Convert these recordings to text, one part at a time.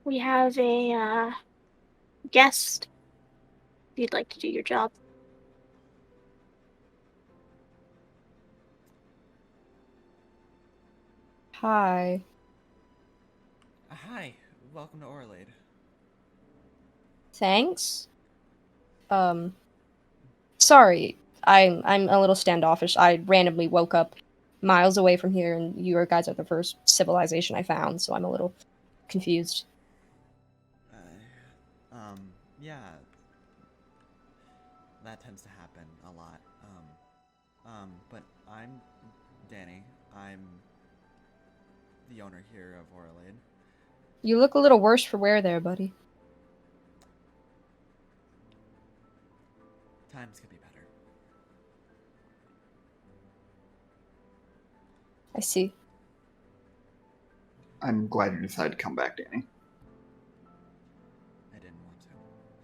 We have a guest. If you'd like to do your job. Hi. Hi, welcome to Orlade. Thanks. Um, sorry. I'm a little standoffish. I randomly woke up miles away from here, and you guys are the first civilization I found, so I'm a little confused. Yeah, that tends to happen a lot. But I'm Danny. I'm the owner here of Orlade. You look a little worse for wear there, buddy. Times could be better. I see. I'm glad you decided to come back, Danny. I didn't want to.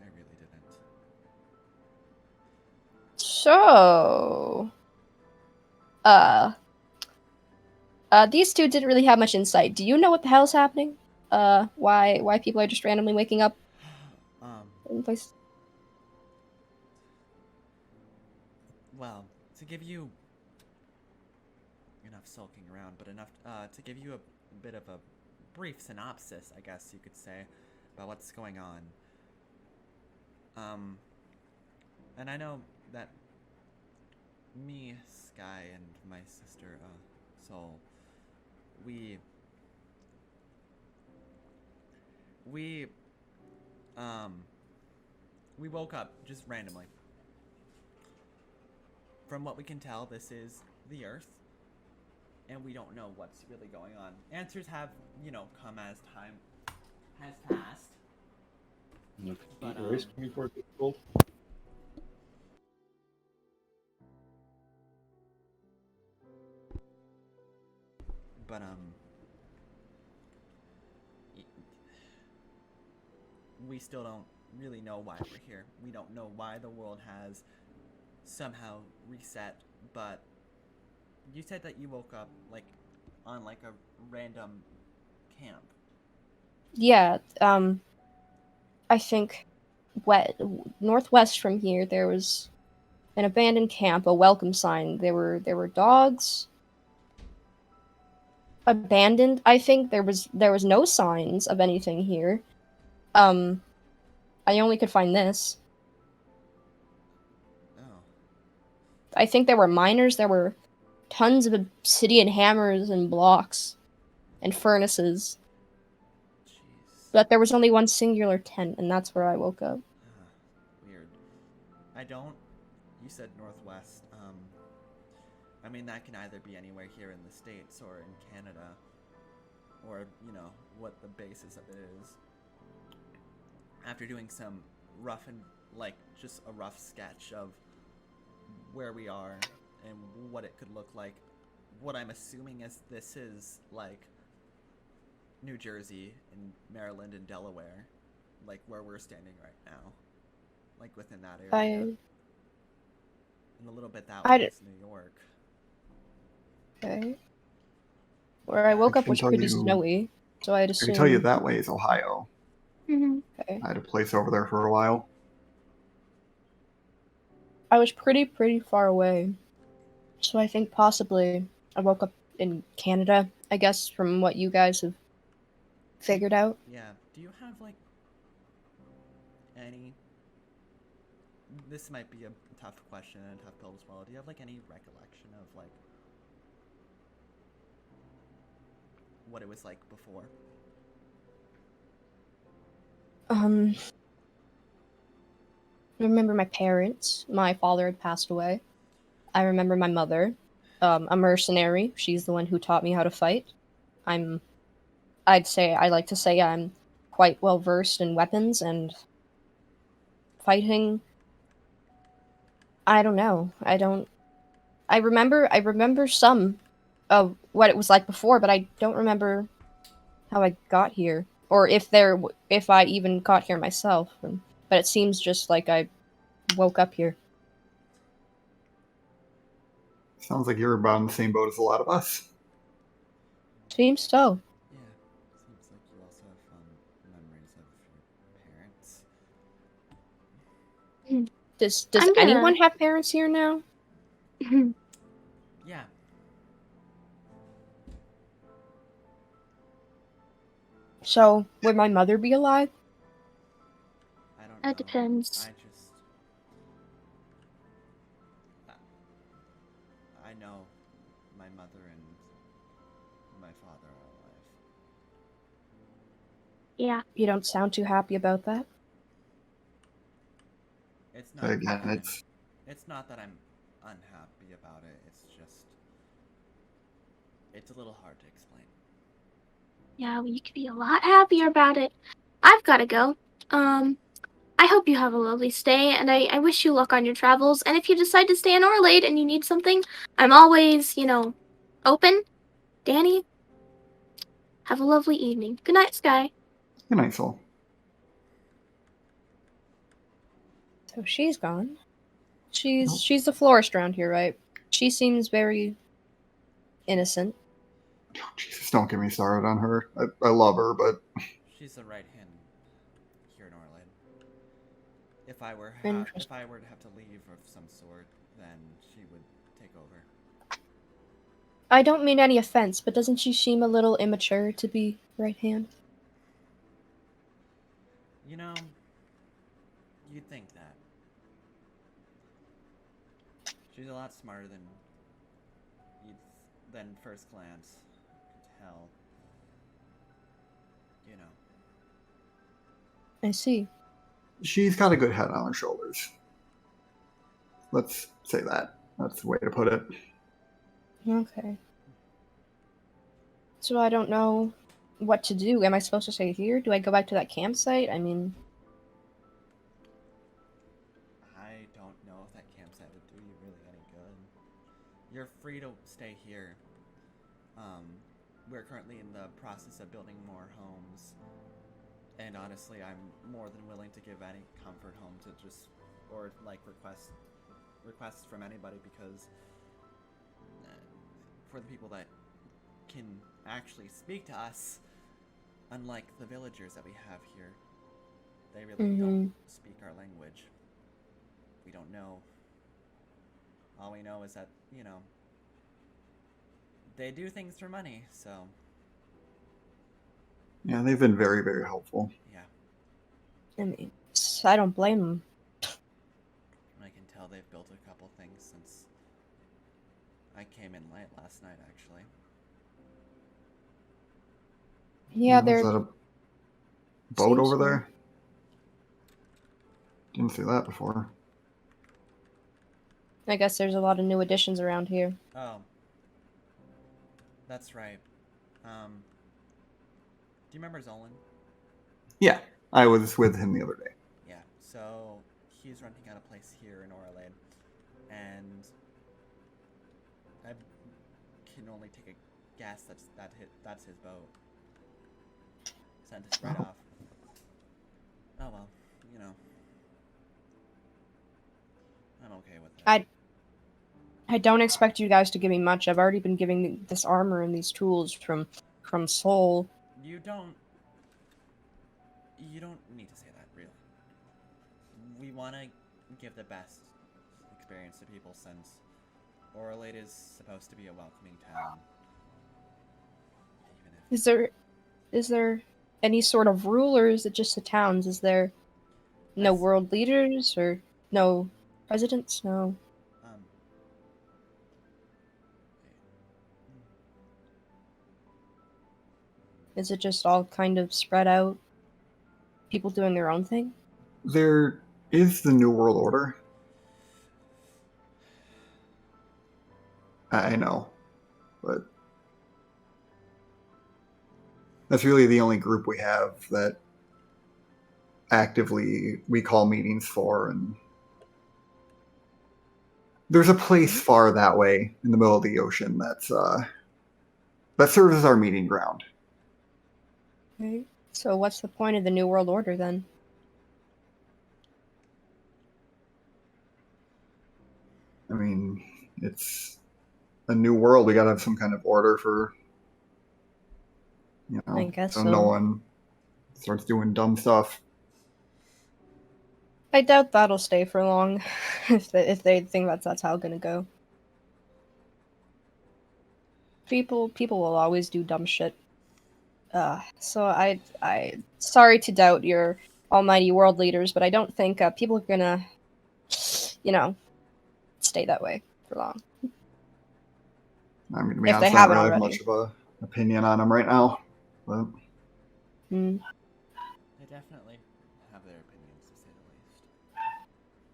I really didn't. So, uh, these two didn't really have much insight. Do you know what the hell's happening? Why people are just randomly waking up um, in place? well, to give you enough sulking around, but enough to give you a bit of a brief synopsis, I guess you could say, about what's going on. Um, and I know that me, Sky, and my sister, Soul, we we um we woke up just randomly. From what we can tell, this is the Earth, and we don't know what's really going on. Answers have, come as time has passed. But Erase me for difficult. but we still don't really know why we're here. We don't know why the world has somehow reset, but you said that you woke up like on like a random camp. Yeah. I think wet northwest from here there was an abandoned camp, a welcome sign. There were dogs abandoned. I think there was no signs of anything here. Um, I only could find this. Oh, I think there were miners. There were tons of obsidian hammers and blocks and furnaces, jeez. but there was only one singular tent, and that's where I woke up. Weird. I don't. You said northwest. I mean that can either be anywhere here in the states or in Canada, or what the basis of it is. After doing some rough and like just a rough sketch of where we are and what it could look like, what I'm assuming is this is like New Jersey and Maryland and Delaware, like where we're standing right now, like within that area, I and a little bit that way I is New York. okay. Where I I woke up can was tell pretty you. snowy, so I'd I can tell you assume. that way is Ohio. Mm-hmm. Okay. I had a place over there for a while. I was pretty far away, so I think possibly I woke up in Canada. I guess from what you guys have figured out. Yeah. Do you have like any? This might be a tough question and a tough pill to swallow. Do you have like any recollection of like what it was like before? Um, I remember my parents. My father had passed away. I remember my mother, a mercenary. She's the one who taught me how to fight. I'm, I like to say I'm quite well versed in weapons and fighting. I don't know. I remember some of what it was like before, but I don't remember how I got here, or if I even got here myself. But it seems just like I woke up here. Sounds like you're about in the same boat as a lot of us. Seems so. Yeah. Seems like you also have fond Does I'm gonna- anyone have parents here now? Yeah. So, would my mother be alive? I don't know. That depends. I know my mother and my father are alive. Yeah. You don't sound too happy about that. It's not Again, that it's it's not that I'm unhappy about it. It's a little hard to explain. Yeah, well, you could be a lot happier about it. I've gotta go. I hope you have a lovely stay, and I wish you luck on your travels. And if you decide to stay in Orlade and you need something, I'm always, open. Danny, have a lovely evening. Good night, Sky. good night, Soul. So she's gone. Nope. She's the florist around here, right? She seems very innocent. Oh, Jesus, don't get me started on her. I love her, but She's the right hand here in Orlade. If I were Interesting. if I were to have to leave of some sort, then she would take over. I don't mean any offense, but doesn't she seem a little immature to be right hand? You know, you'd think that. She's a lot smarter than first glance could tell. You know. I see. she's got a good head on her shoulders. Let's say that. That's the way to put it. Okay. So I don't know what to do. Am I supposed to stay here? Do I go back to that campsite? I mean, I don't know if that campsite would do you really any good. You're free to stay here. We're currently in the process of building more homes. And honestly, I'm more than willing to give any comfort home to or like requests from anybody, because for the people that can actually speak to us, unlike the villagers that we have here, they really don't speak our language. We don't know. All we know is that, they do things for money, so Yeah, they've been very, very helpful. yeah. I mean, I don't blame them. I can tell they've built a couple things since I came in late last night, actually. Yeah, Is they're that a boat seems over so. there? Didn't see that before. I guess there's a lot of new additions around here. Oh. That's right. Do you remember Zolan? Yeah, I was with him the other day. Yeah. So he's renting out a place here in Orlade, and I can only take a guess that's his boat. Sent us right off. Oh well, I'm okay with that. I don't expect you guys to give me much. I've already been giving this armor and these tools from Soul. You don't need to say that, really. We want to give the best experience to people, since Orlade is supposed to be a welcoming town. Even if Is there any sort of rule, or is it just the towns? Is there no That's- world leaders or no presidents? No. um Is it just all kind of spread out? People doing their own thing? There is the New World Order. I know, but that's really the only group we have that actively we call meetings for, and there's a place far that way in the middle of the ocean that serves as our meeting ground. Okay. So what's the point of the New World Order then? I mean, it's a new world. We gotta have some kind of order for, I guess so so. no one starts doing dumb stuff. I doubt that'll stay for long, if they think that's how it's gonna go. People will always do dumb shit. So I sorry to doubt your almighty world leaders, but I don't think people are gonna, stay that way for long. I mean, to be If they honest, I don't haven't really have already. much of a opinion on them right now. But Mm. They definitely have their opinions, to say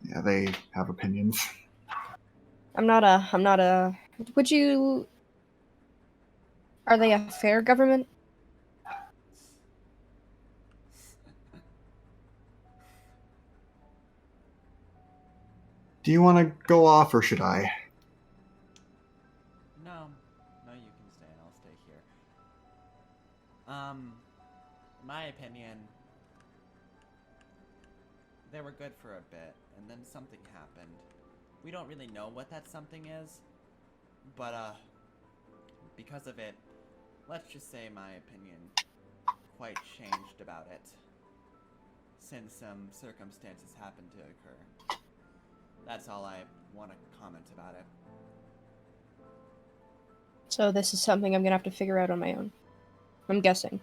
the least. yeah, they have opinions. I'm not a. Would you? Are they a fair government? Do you want to go off, or should I? No, you can stay, and I'll stay here. My opinion, they were good for a bit, and then something happened. We don't really know what that something is, but, because of it, let's just say my opinion quite changed about it, since some circumstances happened to occur. That's all I want to comment about it. So this is something I'm gonna have to figure out on my own. I'm guessing.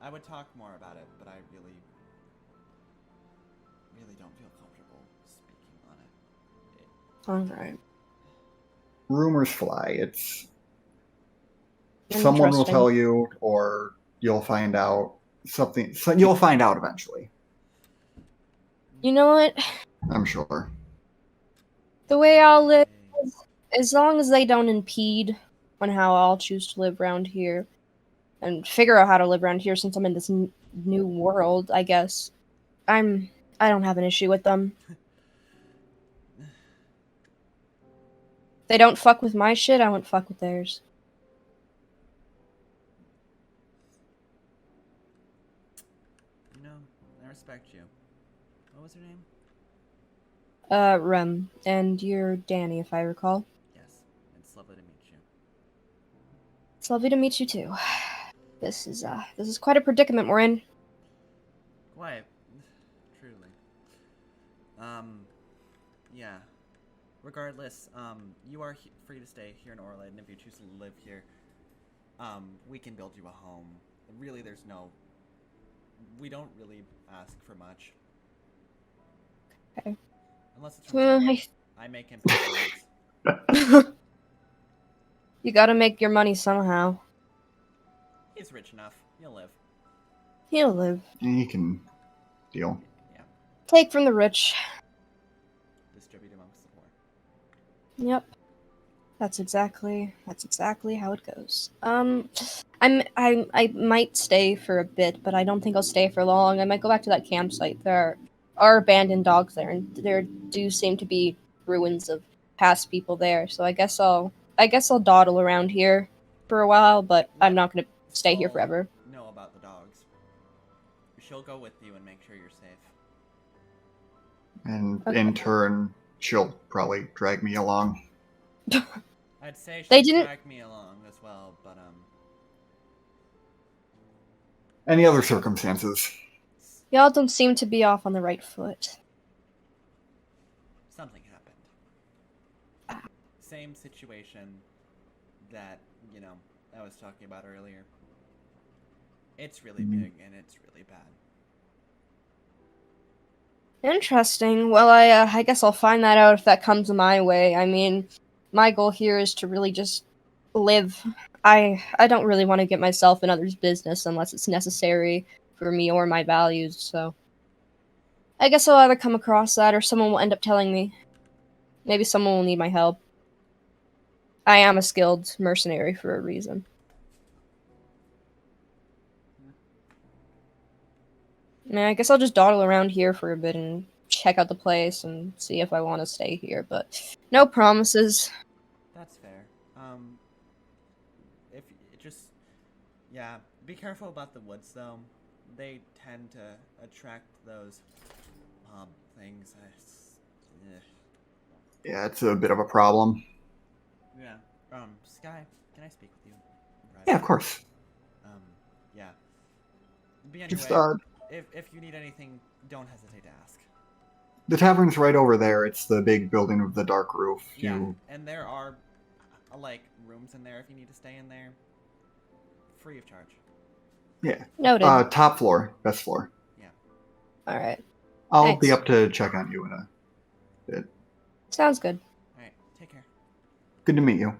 I would talk more about it, but I really don't feel comfortable speaking on it. Alright. Rumors fly. It's someone will Interesting. tell you, or you'll find out something. So you'll find out eventually. You know what? I'm sure. The way I'll live, as long as they don't impede on how I'll choose to live around here, and figure out how to live around here since I'm in this new world, I guess. I don't have an issue with them. They don't fuck with my shit, I won't fuck with theirs. You know, I respect you. What was her name? Rem. And you're Danny, if I recall. Yes, it's lovely to meet you. It's lovely to meet you too. This is quite a predicament we're in. Quiet. Truly. Yeah. Regardless, you are free to stay here in Orland, and if you choose to live here, we can build you a home. Really, we don't really ask for much. Okay. Unless it's from I make him pay rent. You gotta make your money somehow. He's rich enough. He'll live. He'll live. You can deal. Yeah. Take from the rich. Distribute amongst the poor. Yep. That's exactly how it goes. I might stay for a bit, but I don't think I'll stay for long. I might go back to that campsite. There are abandoned dogs there, and there do seem to be ruins of past people there. So I guess I'll dawdle around here for a while, but I'm not gonna stay here forever. Know about the dogs. She'll go with you and make sure you're safe. And Okay. in turn, she'll probably drag me along. I'd say They she'll didn't- drag me along as well, but Any other circumstances? Y'all don't seem to be off on the right foot. something happened. Same situation that, I was talking about earlier. It's really big and it's really bad. Interesting. Well, I guess I'll find that out if that comes my way. I mean, my goal here is to really just live. I don't really want to get myself in others' business unless it's necessary for me or my values, so I guess I'll either come across that or someone will end up telling me. Maybe someone will need my help. I am a skilled mercenary for a reason. Yeah, I guess I'll just dawdle around here for a bit and check out the place and see if I want to stay here, but no promises. That's fair. If it just, yeah, be careful about the woods though. They tend to attract those things. Yeah, it's a bit of a problem. Yeah. Sky, can I speak with you? Right. Yeah, of course. Yeah. Be on your Just way. if you need anything, don't hesitate to ask. The tavern's right over there. It's the big building with the dark roof. Yeah, You, and there are like rooms in there if you need to stay in there, free of charge. yeah. Noted. Top floor, best floor. Yeah. All right. I'll be Thanks. up to check on you in a bit. Sounds good. All right. Take care. Good to meet you.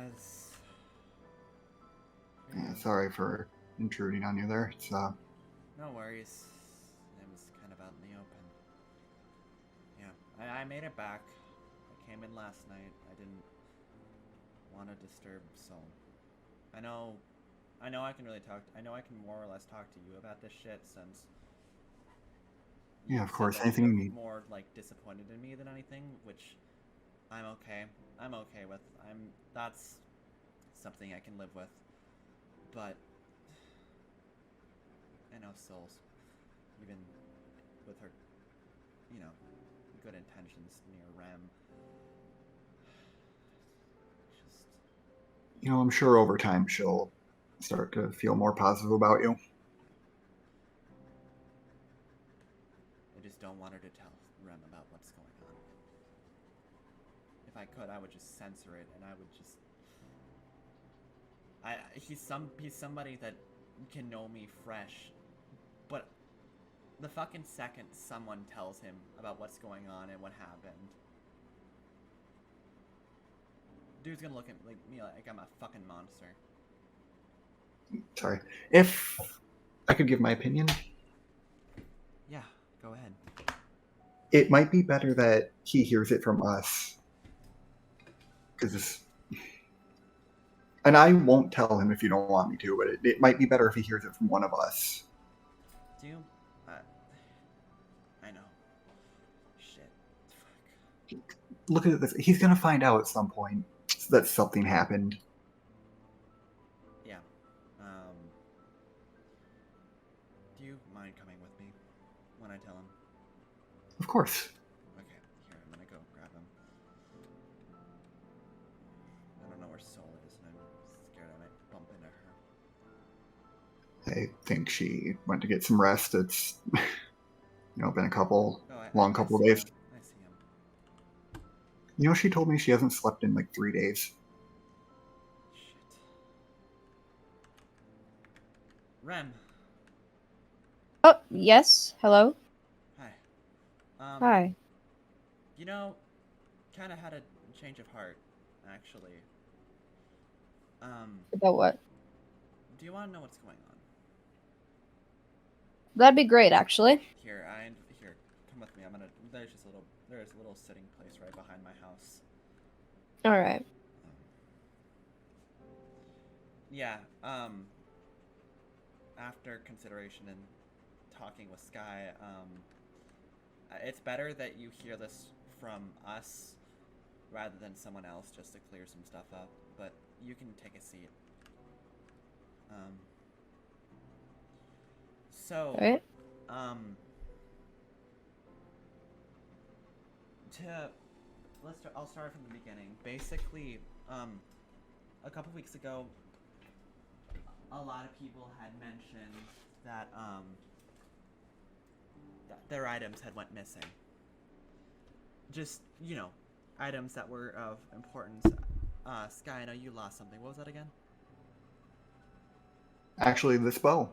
As Yeah, sorry for intruding on you there. It's no worries. It was kind of out in the open. Yeah, I made it back. I came in last night. I didn't want to disturb Soul. I know I can really talk. I know I can more or less talk to you about this shit since. Yeah, of said course. that Anything you're you need. More like disappointed in me than anything, which I'm okay. I'm okay with. That's something I can live with. But I know Soul's, even with her, good intentions near Rem. Just I'm sure over time she'll start to feel more positive about you. I just don't want her to tell Rem about what's going on. If I could, I would just censor it, and I would just. He's somebody that can know me fresh, but the fucking second someone tells him about what's going on and what happened, dude's gonna look at me like I'm a fucking monster. Sorry. If I could give my opinion, Yeah, go ahead. it might be better that he hears it from us. And I won't tell him if you don't want me to, but it might be better if he hears it from one of us. Do you? I know. Shit. Fuck. Look at this. He's going to find out at some point that something happened. Yeah. Do you mind coming with me when I tell him? Of course. Okay, here, I'm gonna go grab him. I don't know where Soul is, and I'm scared I might bump into her. I think she went to get some rest. It's, been a long couple of see days. him. I see him. She told me she hasn't slept in like 3 days. Shit. Rem. Oh, yes. Hello. Hi. Hi. Kind of had a change of heart, actually. About what? Do you want to know what's going on? That'd be great, actually. Here, come with me. There's a little sitting place right behind my house. All right. Yeah, after consideration and talking with Sky, it's better that you hear this from us rather than someone else, just to clear some stuff up, but you can take a seat. So, All right. I'll start from the beginning. Basically, a couple weeks ago, a lot of people had mentioned that that their items had went missing. Just items that were of importance. Sky, I know you lost something. What was that again? Actually, this bow.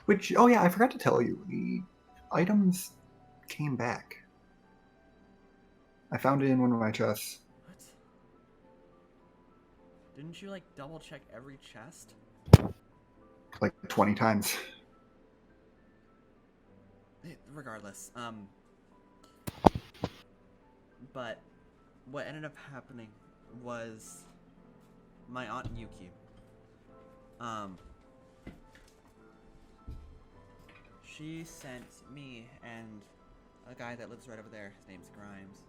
Which, oh yeah, I forgot to tell you. The items came back. I found it in one of my chests. What? Didn't you double check every chest? Like 20 times. Regardless, but what ended up happening was my aunt Yuki, she sent me and a guy that lives right over there, his name's Grimes,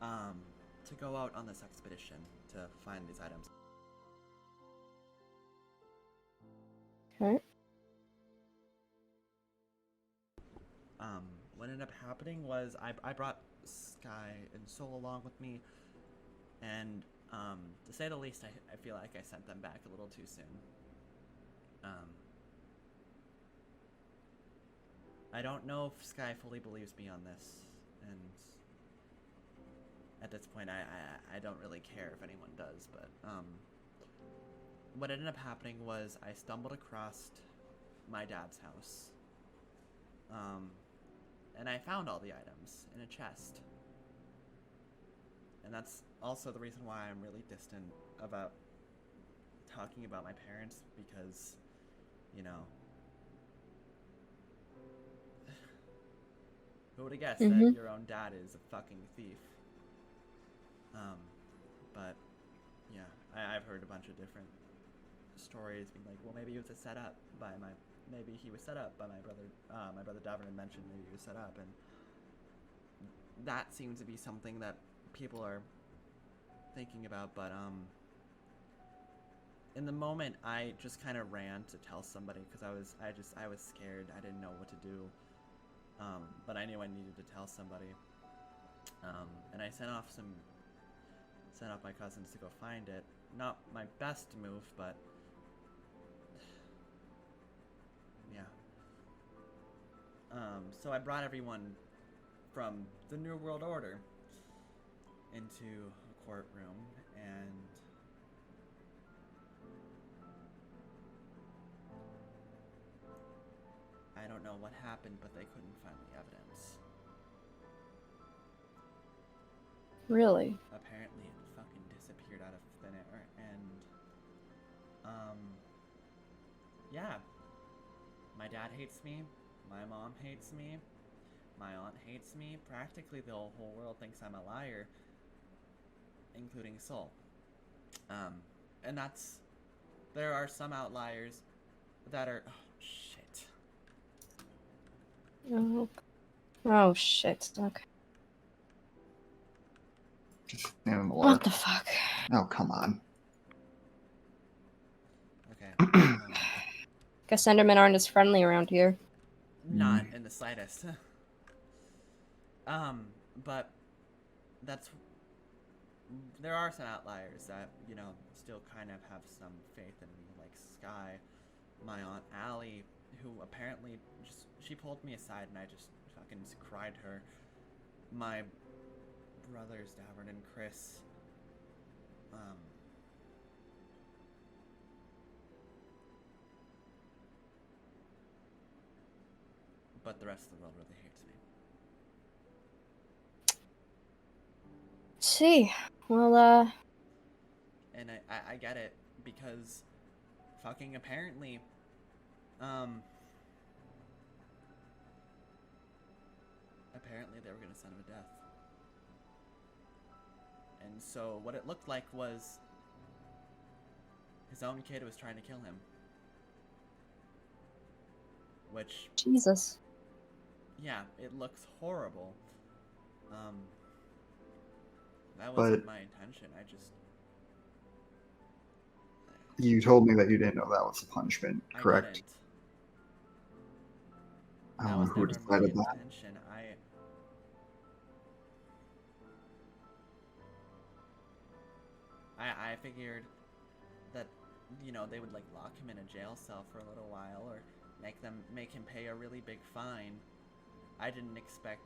to go out on this expedition to find these items. Okay. What what ended up happening was I brought Sky and Soul along with me, and to say the least, I feel like I sent them back a little too soon. I don't know if Sky fully believes me on this, and at this point, I don't really care if anyone does, but what ended up happening was I stumbled across my dad's house, and I found all the items in a chest. And that's also the reason why I'm really distant about talking about my parents, because, you know, who would have guessed that your own dad is a fucking thief? But yeah, I've heard a bunch of different stories being like, well, maybe he was set up by my brother. My brother Davern mentioned maybe he was set up, and that seems to be something that people are thinking about. But in the moment, I just kind of ran to tell somebody because I was scared. I didn't know what to do. But I knew I needed to tell somebody. And I sent off my cousins to go find it. Not my best move, but yeah. So I brought everyone from the New World Order into a courtroom, and I don't know what happened, but they couldn't find the evidence. Really? Apparently it fucking disappeared out of thin air, and yeah. My dad hates me, my mom hates me, my aunt hates me, practically the whole world thinks I'm a liar, including Soul. And there are some outliers that are, oh shit. Oh shit, okay. Just stand in the What water. the fuck? Oh, come on. Okay. Guess Endermen aren't as friendly around here. Not in the slightest. But there are some outliers that, you know, still kind of have some faith in me, like Sky, my Aunt Allie, who apparently she pulled me aside and I just fucking cried to her. My brothers, Davern and Chris, but the rest of the world really hates me. See, well, And I get it, because fucking apparently, apparently they were gonna send him to death. And so what it looked like was his own kid was trying to kill him. Which, Jesus. yeah, it looks horrible. That wasn't my intention. You told me that you didn't know that was a punishment, correct? I didn't. I That don't was know who never my decided that. intention. I figured that, you know, they would like lock him in a jail cell for a little while, or make him pay a really big fine. I didn't expect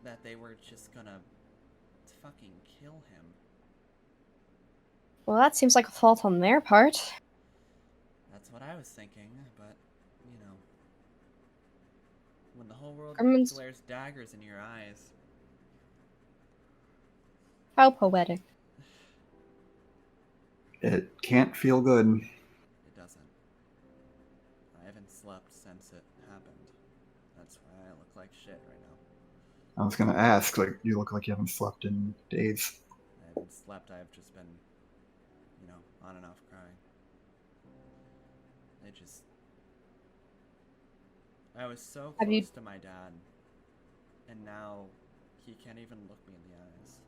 that they were just gonna fucking kill him. Well, that seems like a fault on their part. That's what I was thinking, but, you know, when the whole world glares daggers in your eyes. How poetic. It can't feel good. It doesn't. I haven't slept since it happened. That's why I look like shit right now. I was gonna ask, like, you look like you haven't slept in days. I haven't slept. I've just been, you know, on and off crying. I was so close to my dad, and now he can't even look me in the eyes.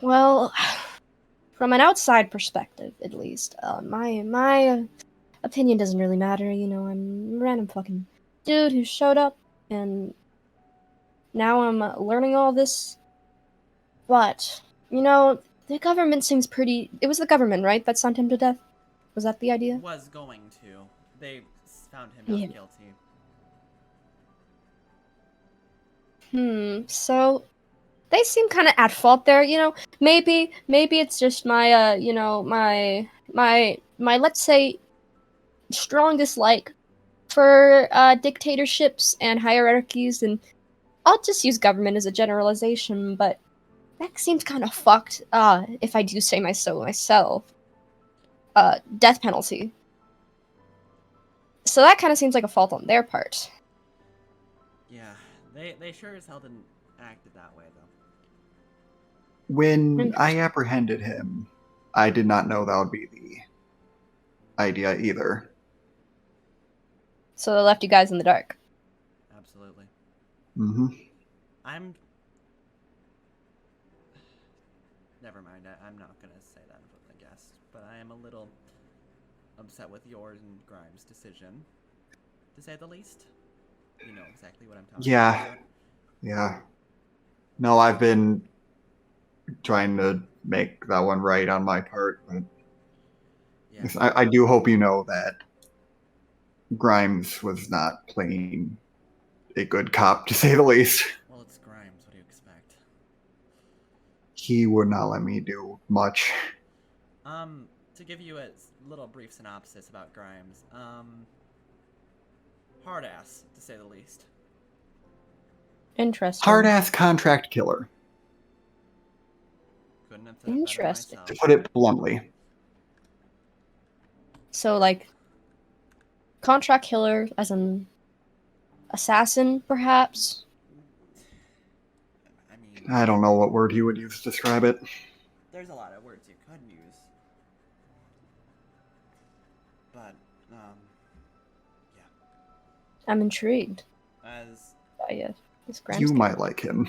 Well, from an outside perspective, at least, my opinion doesn't really matter. You know, I'm a random fucking dude who showed up, and now I'm learning all this. But you know, the government seems pretty. It was the government, right, that sent him to death. Was that the idea? Was going to. They found him Yeah. not guilty. So they seem kind of at fault there. You know, maybe it's just my you know, my let's say strong dislike for dictatorships and hierarchies, and I'll just use government as a generalization, but that seems kind of fucked, if I do say so myself. Death penalty. So that kind of seems like a fault on their part. Yeah, they sure as hell didn't act it that way, though. When I apprehended him, I did not know that would be the idea either. So they left you guys in the dark. Absolutely. Mm-hmm. Never mind, I'm not gonna say that in front of the guest, but I am a little upset with yours and Grimes' decision, to say the least. You know exactly what I'm talking about. Yeah. No, I've been trying to make that one right on my part, but Yeah. I do hope you know that Grimes was not playing a good cop, to say the least. Well, it's Grimes. What do you expect? He would not let me do much. To give you a little brief synopsis about Grimes, hard ass, to say the least. Interesting. Hard-ass contract killer, Couldn't have said it better Interesting. myself. to put it bluntly. So, like, contract killer as an assassin, perhaps? I mean, I don't know what word he would use to describe it. there's a lot of words you could use. But, yeah. I'm intrigued As by this Grimes You character. might like him.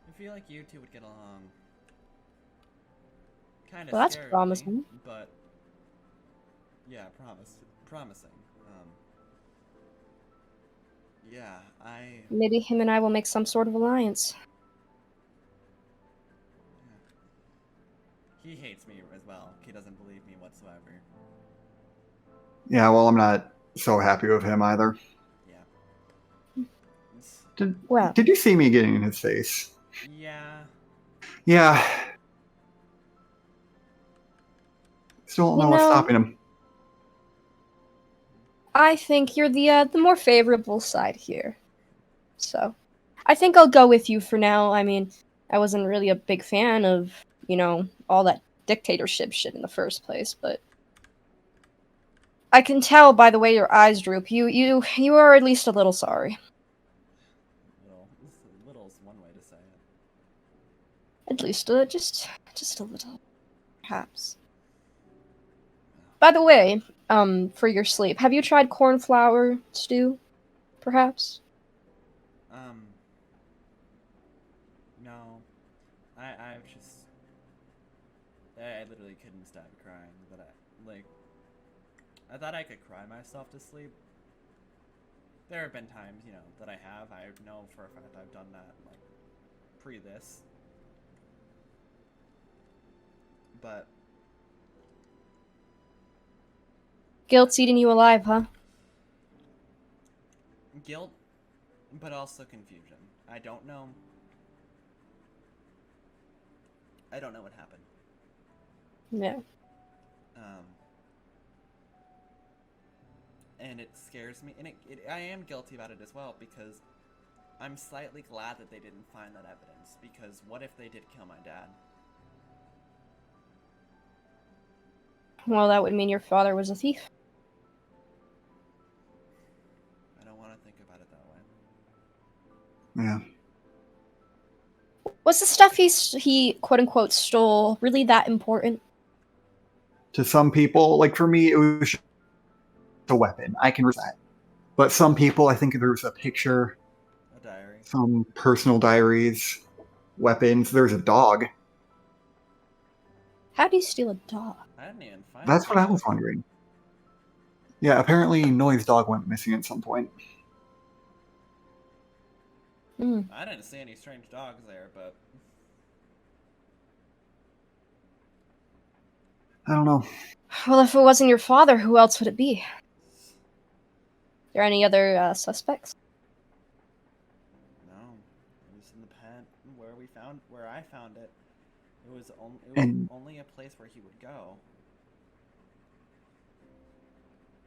I feel like you two would get along. Kind of Well, that's scarily, promising. but yeah, promising. Yeah, Maybe him and I will make some sort of alliance. He hates me as well. He doesn't believe me whatsoever. Yeah, well, I'm not so happy with him either. Yeah. Did you see me getting in his face? Yeah. Yeah. Still don't know what's stopping him. I think you're the more favorable side here. So, I think I'll go with you for now. I mean, I wasn't really a big fan of, you know, all that dictatorship shit in the first place, but I can tell by the way your eyes droop. You are at least a little sorry. Little's one way to say it. At least just a little, perhaps. By the way, for your sleep, have you tried cornflower stew? Perhaps. No. I literally couldn't stop crying. I thought I could cry myself to sleep. There have been times, that I have. I know for a fact I've done that, pre this. But Guilt's eating you alive, huh? guilt, but also confusion. I don't know what happened. Yeah. And it scares me, and I am guilty about it as well, because I'm slightly glad that they didn't find that evidence, because what if they did kill my dad? Well, that would mean your father was a thief. I don't want to think about it that way. Yeah. Was the stuff he quote unquote stole really that important? To some people, like for me, it was just a weapon. I can respect that. But some people, I think there was a picture, A diary. some personal diaries. weapons. There's a dog. How do you steal a dog? I didn't even find. That's a what I dog. was wondering. Yeah, apparently Noi's dog went missing at some point. Hmm. I didn't see any strange dogs there, but I don't know. Well, if it wasn't your father, who else would it be? There any other suspects? no, it was in the pen where I found it. It was And only a place where he would go.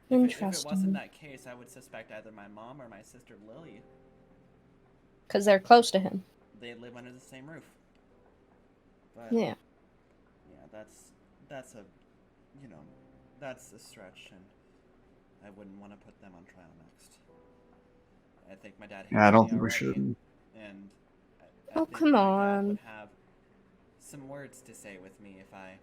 If it Interesting. wasn't that case, I would suspect either my mom or my sister Lily. Because they're close to him. They live under the same roof. But Yeah. that's a, you know, that's a stretch, and I wouldn't want to put them on trial next. I think my dad hates yeah, I don't me think we already, should. and Oh, think come my dad on. would have some words to say with me if I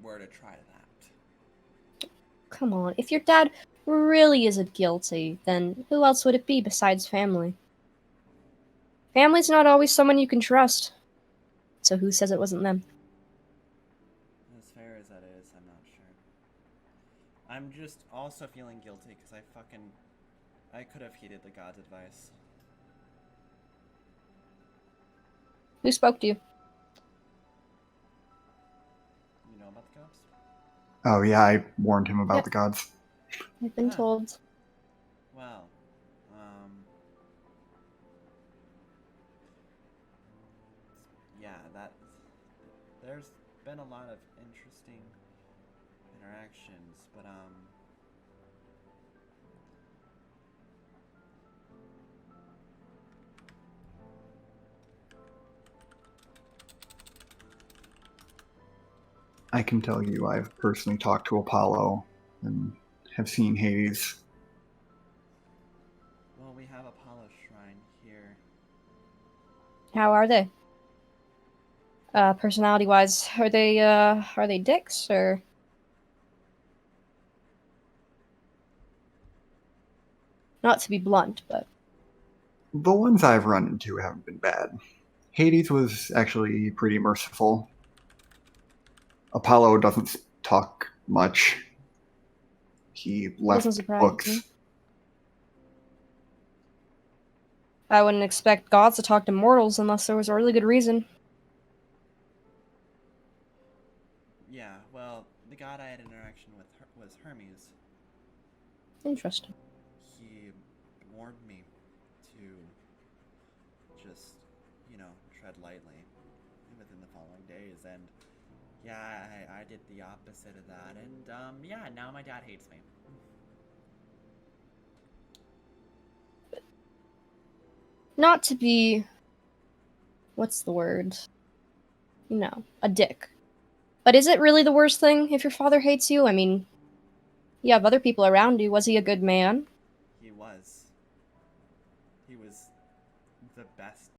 were to try that. Come on. If your dad really isn't guilty, then who else would it be besides family? Family's not always someone you can trust. So who says it wasn't them? As fair as that is, I'm not sure. I'm just also feeling guilty because I could have heeded the god's advice. Who spoke to you? You know about the gods? Oh yeah, I warned him about Yep. the gods. I've been Ah. told. Well, yeah, there's been a lot of interesting interactions, but I can tell you I've personally talked to Apollo and have seen Hades. well, we have Apollo Shrine here. How are they? Personality-wise, are they dicks or? Not to be blunt, but The ones I've run into haven't been bad. Hades was actually pretty merciful. Apollo doesn't talk much. He left doesn't surprise books. me. I wouldn't expect gods to talk to mortals unless there was a really good reason. Yeah, well, the god I had interaction with was Hermes. Interesting. He warned me to just, tread lightly within the following days, and yeah, I did the opposite of that, and yeah, now my dad hates me. Not to be, what's the word? A dick. But is it really the worst thing if your father hates you? I mean, you have other people around you. Was he a good man? He was the best